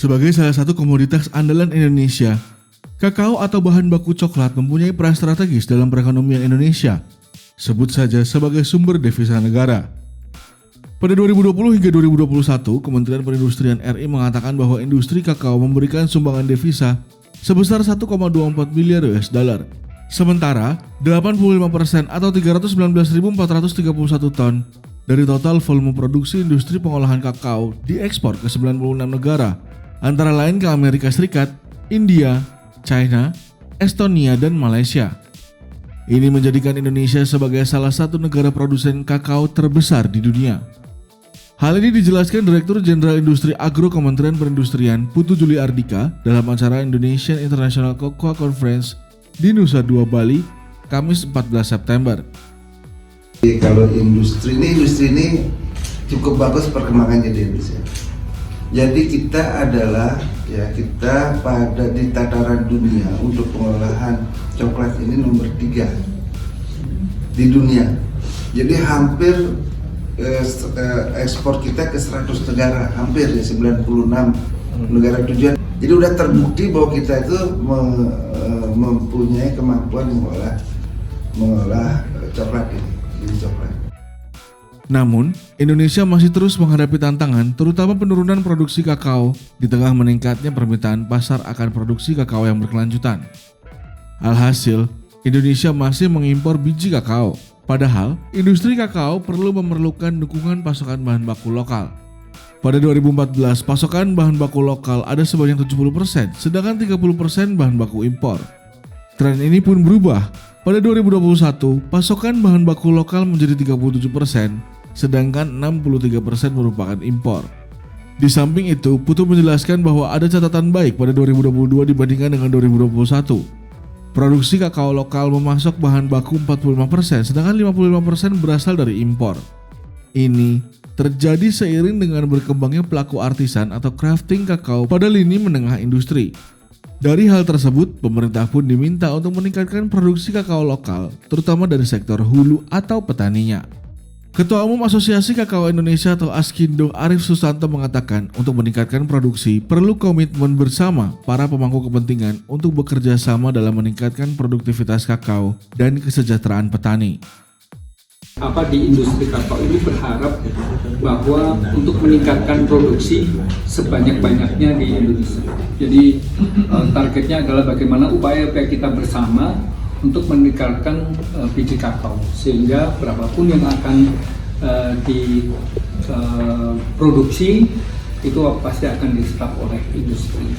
Sebagai salah satu komoditas andalan Indonesia, kakao atau bahan baku coklat mempunyai peran strategis dalam perekonomian Indonesia. Sebut saja sebagai sumber devisa negara. Pada 2020 hingga 2021, Kementerian Perindustrian RI mengatakan bahwa industri kakao memberikan sumbangan devisa sebesar 1,24 miliar US dollar. Sementara, 85% atau 319.431 ton dari total volume produksi industri pengolahan kakao diekspor ke 96 negara, antara lain ke Amerika Serikat, India, China, Estonia, dan Malaysia. Ini menjadikan Indonesia sebagai salah satu negara produsen kakao terbesar di dunia. Hal ini dijelaskan Direktur Jenderal Industri Agro Kementerian Perindustrian Putu Juli Ardika dalam acara Indonesian International Cocoa Conference di Nusa Dua, Bali, Kamis 14 September. Kalau industri ini cukup bagus perkembangannya di Indonesia. Jadi kita adalah kita pada di tataran dunia untuk pengolahan coklat ini nomor 3 di dunia. Jadi hampir ekspor kita ke 100 negara, hampir 96 negara tujuan. Jadi udah terbukti bahwa kita itu mempunyai kemampuan mengolah coklat ini, coklat. Namun, Indonesia masih terus menghadapi tantangan, terutama penurunan produksi kakao di tengah meningkatnya permintaan pasar akan produksi kakao yang berkelanjutan. Alhasil, Indonesia masih mengimpor biji kakao. Padahal, industri kakao memerlukan dukungan pasokan bahan baku lokal. Pada 2014, pasokan bahan baku lokal ada sebanyak 70%, sedangkan 30% bahan baku impor. Tren ini pun berubah. Pada 2021, pasokan bahan baku lokal menjadi 37%, sedangkan 63% merupakan impor. Di samping itu, Putu menjelaskan bahwa ada catatan baik pada 2022 dibandingkan dengan 2021. Produksi kakao lokal memasok bahan baku 45%, sedangkan 55% berasal dari impor. Ini terjadi seiring dengan berkembangnya pelaku artisan atau crafting kakao pada lini menengah industri. Dari hal tersebut, pemerintah pun diminta untuk meningkatkan produksi kakao lokal, terutama dari sektor hulu atau petaninya. Ketua Umum Asosiasi Kakao Indonesia atau Askindo Arif Susanto mengatakan untuk meningkatkan produksi perlu komitmen bersama para pemangku kepentingan untuk bekerja sama dalam meningkatkan produktivitas kakao dan kesejahteraan petani. Di industri kakao ini berharap bahwa untuk meningkatkan produksi sebanyak-banyaknya di Indonesia. Jadi targetnya adalah bagaimana upaya kita bersama untuk meningkatkan biji kakao, sehingga berapapun yang akan diproduksi itu pasti akan diserap oleh industri.